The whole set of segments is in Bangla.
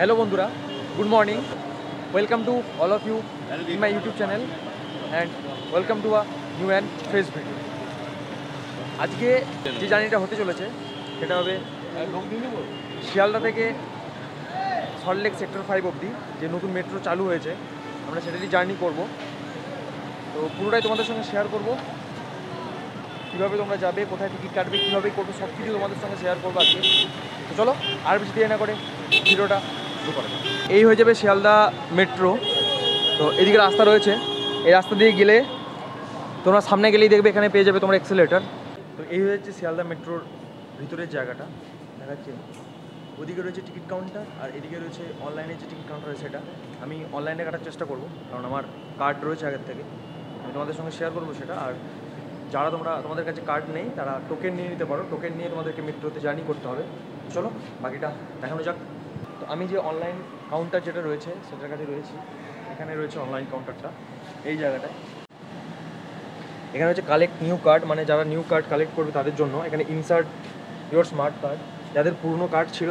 Hello বন্ধুরা, good morning. Welcome to all of you in my YouTube channel and welcome to a new and fresh video. আজকে যে জার্নিটা হতে চলেছে সেটা হবে শিয়ালদা থেকে সল্টলেক সেক্টর 5 অবধি যে নতুন মেট্রো চালু হয়েছে, আমরা সেটারই জার্নি করব। তো পুরোটাই তোমাদের সঙ্গে শেয়ার করব, কীভাবে তোমরা যাবে, কোথায় টিকিট কাটবে, কীভাবে করবে, সব কিছু তোমাদের সঙ্গে শেয়ার করবো আজকে। তো চলো আর বেশি দেরি না করে ভিডিওটা শুরু করা যাক। এই হয়ে যাবে শিয়ালদা মেট্রো। তো এদিকে রাস্তা রয়েছে, এই রাস্তা দিয়ে গেলে তোমরা সামনে গেলেই দেখবে এখানে পেয়ে যাবে তোমরা এক্সেলেটার। তো এই হচ্ছে শিয়ালদা মেট্রোর ভিতরের জায়গাটা, দেখাচ্ছে। ওদিকে রয়েছে টিকিট কাউন্টার আর এদিকে রয়েছে অনলাইনে যে টিকিট কাউন্টার রয়েছে সেটা। আমি অনলাইনে কাটার চেষ্টা করব, কারণ আমার কার্ড রয়েছে আগের থেকে, আমি তোমাদের সঙ্গে শেয়ার করবো সেটা। আর যারা তোমাদের কাছে কার্ড নেই তারা টোকেন নিয়ে নিতে পারো, টোকেন নিয়ে তোমাদেরকে মেট্রোতে জার্নি করতে হবে। চলো বাকিটা দেখানো যাক। তো আমি যে অনলাইন কাউন্টার যেটা রয়েছে সেটার কাছে রয়েছি, এখানে রয়েছে অনলাইন কাউন্টারটা এই জায়গাটায়। এখানে হচ্ছে কালেক্ট নিউ কার্ড, মানে যারা নিউ কার্ড কালেক্ট করবে তাদের জন্য। এখানে ইনসার্ট ইয়োর স্মার্ট কার্ড, যাদের পুরনো কার্ড ছিল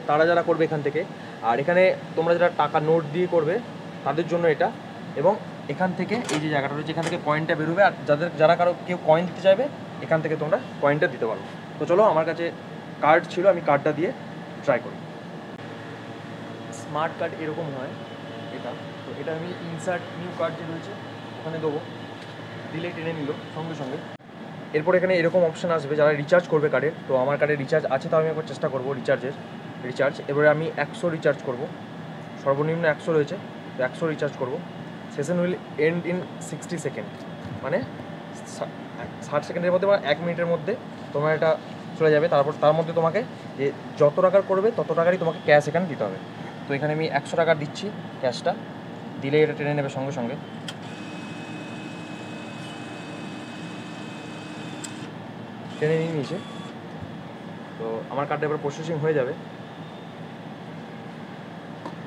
তারা যারা করবে এখান থেকে। আর এখানে তোমরা যারা টাকা নোট দিয়ে করবে তাদের জন্য এটা। এবং এখান থেকে এই যে জায়গাটা রয়েছে এখান থেকে কয়েনটা বেরোবে, আর যারা কেউ কয়েন দিতে চাইবে এখান থেকে তোমরা কয়েনটা দিতে পারো। তো চলো, আমার কাছে কার্ড ছিল, আমি কার্ডটা দিয়ে ট্রাই করি। স্মার্ট কার্ড এরকম হয় এটা। তো এটা আমি ইনসার্ট নিউ কার্ড যে রয়েছে ওখানে দেবো, দিলে টেনে নিল সঙ্গে সঙ্গে। এরপর এখানে এরকম অপশান আসবে যারা রিচার্জ করবে কার্ডের। তো আমার কার্ডে রিচার্জ আছে, তো আমি একবার চেষ্টা করবো রিচার্জ। এবারে আমি 100 রিচার্জ করব, সর্বনিম্ন 100 রয়েছে, তো 100 রিচার্জ করব। Session will end in 60 second, মানে 60 সেকেন্ডের মধ্যে বা 1 মিনিটের মধ্যে তোমার এটা চলে যাবে। তারপর তার মধ্যে তোমাকে যে যত টাকার করবে তত টাকারই তোমাকে ক্যাশ এখানে দিতে হবে। তো এখানে আমি 100 টাকা দিচ্ছি, ক্যাশটা দিলে এটা টেনে নেবে সঙ্গে সঙ্গে। টেনে নিয়ে নিয়েছে, তো আমার কার্ডটা এবার প্রসেসিং হয়ে যাবে।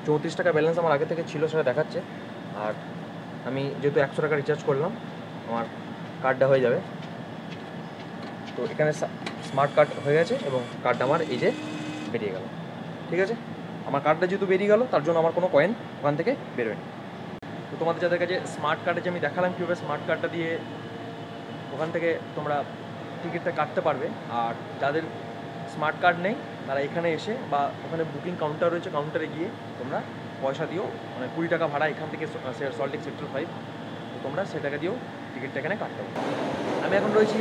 34 টাকা ব্যালেন্স আমার আগে থেকে ছিল সেটা দেখাচ্ছে। আর আমি যেহেতু 100 টাকা রিচার্জ করলাম, আমার কার্ডটা হয়ে যাবে। তো এখানে স্মার্ট কার্ড হয়ে গেছে এবং কার্ডটা আমার এই যে বেরিয়ে গেল। ঠিক আছে, আমার কার্ডটা যেহেতু বেরিয়ে গেল তার জন্য আমার কোনো কয়েন ওখান থেকে বেরোয়নি। তো তোমাদের যাদের কাছে স্মার্ট কার্ডে যে আমি দেখালাম কীভাবে স্মার্ট কার্ডটা দিয়ে ওখান থেকে তোমরা টিকিটটা কাটতে পারবে। আর যাদের স্মার্ট কার্ড নেই তারা এখানে এসে বা ওখানে বুকিং কাউন্টার রয়েছে, কাউন্টারে গিয়ে তোমরা পয়সা দিও, মানে 20 টাকা ভাড়া এখান থেকে সল্টলেক সেক্টর 5, তো তোমরা সে টাকা দিয়েও টিকিটটা এখানে কাটতে পারো। আমি এখন রয়েছি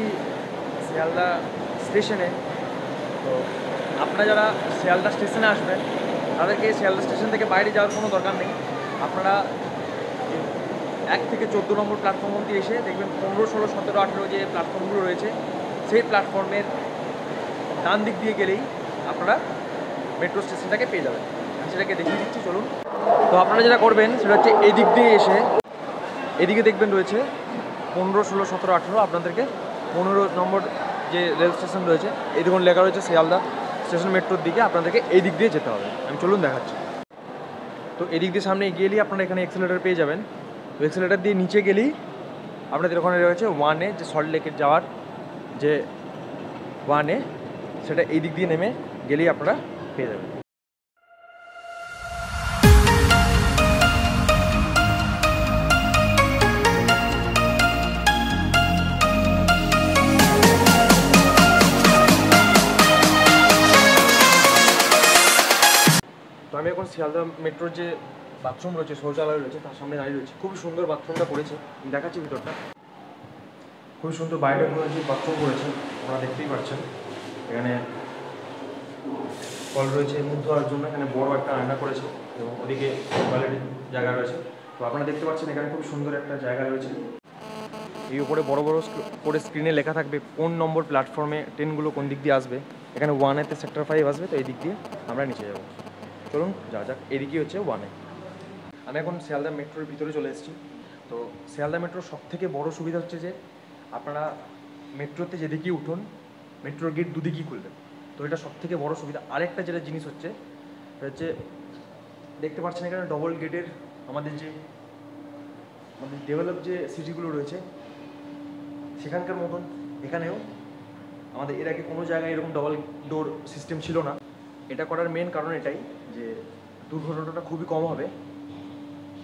শিয়ালদা স্টেশনে। তো আপনারা যারা শিয়ালদা স্টেশনে আসবেন তাদেরকে শিয়ালদা স্টেশন থেকে বাইরে যাওয়ার কোনো দরকার নেই। আপনারা 1 থেকে 14 নম্বর প্ল্যাটফর্ম অবধি এসে দেখবেন 15, 16, 17, 18 যে প্ল্যাটফর্মগুলো রয়েছে সেই প্ল্যাটফর্মের ডান দিক দিয়ে গেলেই আপনারা মেট্রো স্টেশনটাকে পেয়ে যাবেন। আমি সেটাকে দেখিয়ে দিচ্ছি, চলুন। তো আপনারা যেটা করবেন সেটা হচ্ছে এই দিক দিয়ে এসে এদিকে দেখবেন রয়েছে 15, 16, 17, 18, আপনাদেরকে 15 নম্বর যে রেল স্টেশন রয়েছে এই দেখুন লেখা রয়েছে শিয়ালদা স্টেশন মেট্রোর দিকে, আপনাদেরকে এই দিক দিয়ে যেতে হবে। আমি চলুন দেখাচ্ছি। তো এই দিক দিয়ে সামনে এগিয়েলেই আপনারা এখানে এক্সেলেটার পেয়ে যাবেন। তো এক্সেলেটার দিয়ে নিচে গেলেই আপনাদের ওখানে রয়েছে 1A, যে সল্টলেকের যাওয়ার যে 1A, সেটা এই দিক দিয়ে নেমে গেলেই আপনারা পেয়ে যাবেন। তো আমি এখন শিয়ালদা মেট্রোর যে বাথরুম রয়েছে, শৌচালয় রয়েছে, তার সামনে দাঁড়িয়ে রয়েছে। খুবই সুন্দর বাথরুমটা করেছে, আমি দেখাচ্ছি ভিতরটা। খুবই সুন্দর বাইরে করেছে, বাথরুম করেছে, আপনারা দেখতেই পাচ্ছেন। এখানে কল রয়েছে মুখ ধোয়ার জন্য, এখানে বড় একটা আয়না করেছে এবং ওদিকে টয়লেটের জায়গা রয়েছে। তো আপনারা দেখতে পাচ্ছেন এখানে খুব সুন্দর একটা জায়গা রয়েছে। এই উপরে বড় বড় করে স্ক্রিনে লেখা থাকবে কোন নম্বর প্ল্যাটফর্মে ট্রেনগুলো কোন দিক দিয়ে আসবে। এখানে 1A-তে সেক্টর 5 আসবে, তো এই দিক দিয়ে আমরা নিচে যাবো। চলুন যাক, এদিকেই হচ্ছে 1A। আমি এখন শিয়ালদা মেট্রোর ভিতরে চলে এসেছি। তো শিয়ালদা মেট্রোর সবথেকে বড় সুবিধা হচ্ছে যে আপনারা মেট্রোতে যেদিকেই উঠুন মেট্রোর গেট দুদিকেই খুলবেন, তো এটা সবথেকে বড় সুবিধা। আরেকটা যেটা জিনিস হচ্ছে দেখতে পাচ্ছেন এখানে ডবল গেটের আমাদের ডেভেলপ যে সিটিগুলো রয়েছে সেখানকার মতন এখানেও আমাদের এর আগে কোনো জায়গায় এরকম ডবল ডোর সিস্টেম ছিল না। এটা করার মেন কারণ এটাই যে দুর্ঘটনাটা খুবই কম হবে,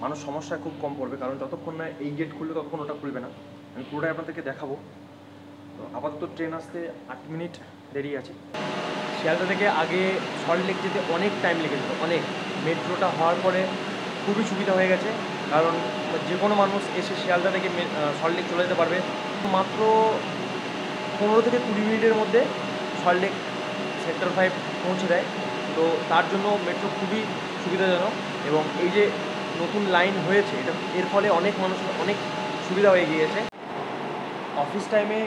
মানুষ সমস্যায় খুব কম পড়বে, কারণ যতক্ষণ না এই গেট খুলবে ততক্ষণ ওটা খুলবে না। আমি পুরোটাই আপনাদেরকে দেখাবো। তো আপাতত ট্রেন আসতে 8 মিনিট দেরি আছে। শিয়ালদা থেকে আগে সল্টলেক যেতে অনেক টাইম লেগেছিল, অনেক। মেট্রোটা হওয়ার পরে খুবই সুবিধা হয়ে গেছে, কারণ যে কোনো মানুষ এসে শিয়ালদা থেকে সল্টলেক চলে যেতে পারবে। মাত্র 15 থেকে 20 মিনিটের মধ্যে সল্টলেক সেক্টর 5 পৌঁছে দেয়। তো তার জন্য মেট্রো খুবই সুবিধাজনক, এবং এই যে নতুন লাইন হয়েছে এর ফলে অনেক মানুষের অনেক সুবিধা হয়ে গিয়েছে। অফিস টাইমে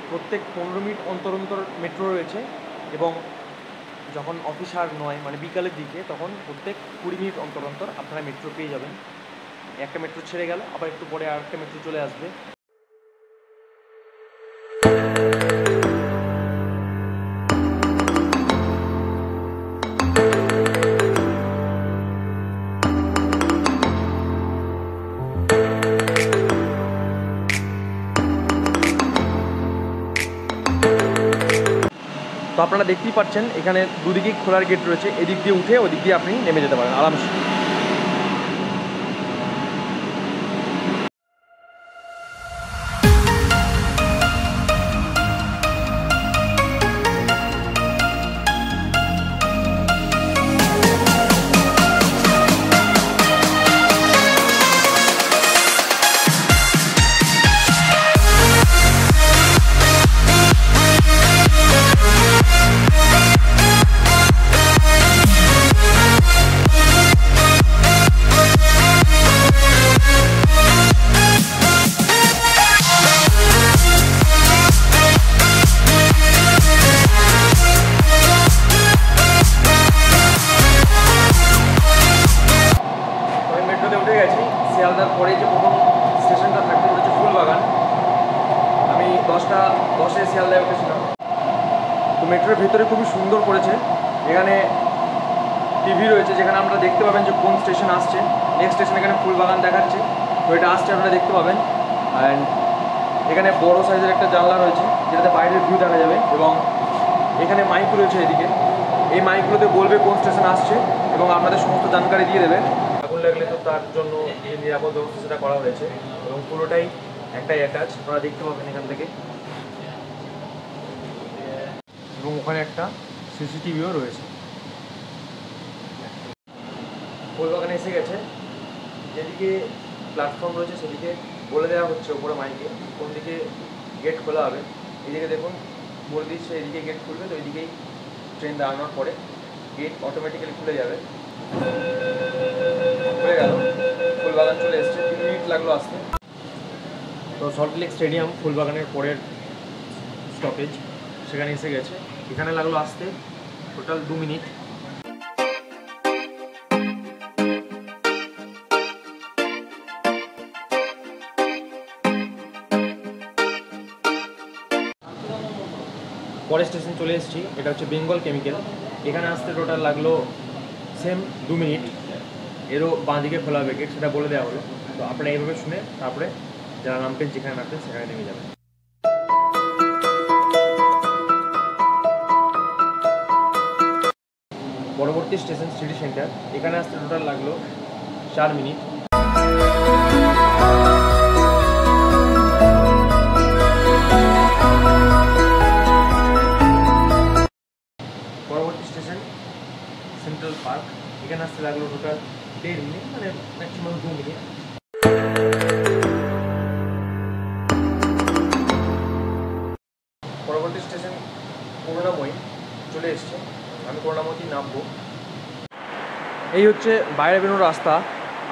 প্রত্যেক 15 মিনিট অন্তর অন্তর মেট্রো রয়েছে, এবং যখন অফিস আর নয় মানে বিকালের দিকে তখন প্রত্যেক 20 মিনিট অন্তর অন্তর আপনারা মেট্রো পেয়ে যাবেন। একটা মেট্রো ছেড়ে গেল, আবার একটু পরে আর একটা মেট্রো চলে আসবে। তো আপনারা দেখতেই পাচ্ছেন এখানে দুদিকেই খোলার গেট রয়েছে, এদিক দিয়ে উঠে ওদিক দিয়ে আপনি নেমে যেতে পারেন আরামসে। শিয়ালদার পরে যে প্রথম স্টেশনটা থাকবে ওটা হচ্ছে ফুলবাগান। আমি 10:10 শিয়ালদায় উঠেছিলাম। তো মেট্রোর ভেতরে খুবই সুন্দর করেছে, এখানে টিভি রয়েছে যেখানে আমরা দেখতে পাবেন যে কোন স্টেশন আসছে। নেক্সট স্টেশন এখানে ফুলবাগান দেখাচ্ছে, তো এটা আসছে আপনারা দেখতে পাবেন। অ্যান্ড এখানে বড় সাইজের একটা জানলা রয়েছে যেটাতে বাইরের ভিউ দেখা যাবে, এবং এখানে মাইক রয়েছে এদিকে। এই মাইকগুলোতে বলবে কোন স্টেশন আসছে এবং আপনাদের সমস্ত জানকারি দিয়ে দেবে। আগুন লাগলে তো তার জন্য যে নিরাপদ ব্যবস্থা সেটা করা হয়েছে, এবং পুরোটাই একটাই অ্যাটাচ, আপনারা দেখতে পাবেন এখান থেকে। এবং ওখানে একটা সিসিটিভিও রয়েছে। ফুলবাগানে এসে গেছে, যেদিকে প্ল্যাটফর্ম রয়েছে সেদিকে বলে দেওয়া হচ্ছে ওপরে মাইকে কোন দিকে গেট খোলা হবে। এদিকে দেখুন বলে দিচ্ছে এদিকে গেট খুলবে, তো এইদিকেই ট্রেন দাঁড়ানোর পরে গেট অটোমেটিক্যালি খুলে যাবে। হয়ে গেল, ফুলবাগান চলে এসছে, 3 মিনিট লাগলো আসতে। তো সল্টলেক স্টেডিয়াম ফুলবাগানের পরের স্টপেজ, সেখানে এসে গেছে। এখানে লাগলো আসতে টোটাল 2 মিনিট। পরের স্টেশন চলে এসেছি, এটা হচ্ছে বেঙ্গল কেমিক্যাল। এখানে আসতে টোটাল লাগলো সেম 2 মিনিট। এরও বাঁদিকে খোলা হবে গেট, সেটা বলে দেওয়া হলো। তো আপনারা এইভাবে শুনে তারপরে যারা নামবেন যেখানে নামবেন সেখানে নেমে যাবেন। পরবর্তী স্টেশন সিটি সেন্টার, এখানে আসতে টোটাল লাগলো 4 মিনিট। পরবর্তী স্টেশন সেন্ট্রাল পার্ক, এখানে আসতে লাগলো টোটাল 1.5 মিনিট, মানে ম্যাক্সিমাম 2 মিনিট। পরবর্তী স্টেশন করুণাময়ী চলে এসছে, আমি করুণাময়ী নামবো। এই হচ্ছে বাইরে বেরোনোর রাস্তা।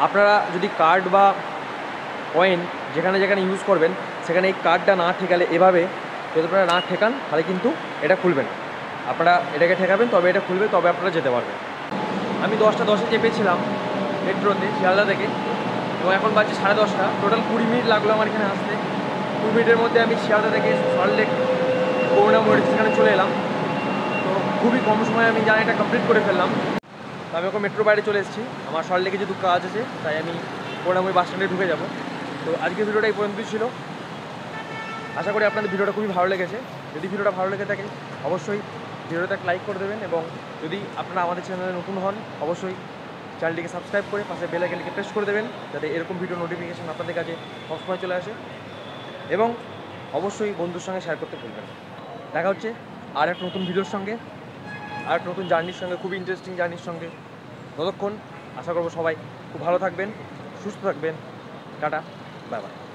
আপনারা যদি কার্ড বা কয়েন যেখানে যেখানে ইউজ করবেন সেখানে এই কার্ডটা না ঠেকালে, এভাবে যদি আপনারা না ঠেকান তাহলে কিন্তু এটা খুলবে না। আপনারা এটাকে ঠেকাবেন তবে এটা খুলবে, তবে আপনারা যেতে পারবেন। আমি 10:10 চেপেছিলাম মেট্রোতে শিয়ালদা থেকে, তো এখন বাজছে 10:30। টোটাল 20 মিনিট লাগলো আমার এখানে আসতে। 2 মিনিটের মধ্যে আমি শিয়ালদা থেকে সল্টলেক করুণাময়ী সেখানে চলে এলাম। তো খুবই কম সময়ে আমি জার্নিটা কমপ্লিট করে ফেললাম। তো আমি এখন মেট্রো বাইরে চলে এসেছি, আমার সল্টলেকে যেহেতু কাজ আছে তাই আমি করুণাময়ী বাস স্ট্যান্ডে ঢুকে যাব। তো আজকের ভিডিওটা এই পর্যন্তই ছিল। আশা করি আপনাদের ভিডিওটা খুবই ভালো লেগেছে। যদি ভিডিওটা ভালো লেগে থাকে অবশ্যই ভিডিওটা লাইক করে দেবেন, এবং যদি আপনারা আমাদের চ্যানেলে নতুন হন অবশ্যই চ্যানেলটিকে সাবস্ক্রাইব করে পাশে বেল আইকনটিকে প্রেস করে দেবেন, যাতে এরকম ভিডিও নোটিফিকেশান আপনাদের কাছে সবসময় চলে আসে। এবং অবশ্যই বন্ধুর সঙ্গে শেয়ার করতে ভুলবেন না। দেখা হচ্ছে আর একটা নতুন ভিডিওর সঙ্গে, আর একটা নতুন জার্নির সঙ্গে, খুবই ইন্টারেস্টিং জার্নির সঙ্গে। ততক্ষণ আশা করবো সবাই খুব ভালো থাকবেন, সুস্থ থাকবেন। Tata, bye bye.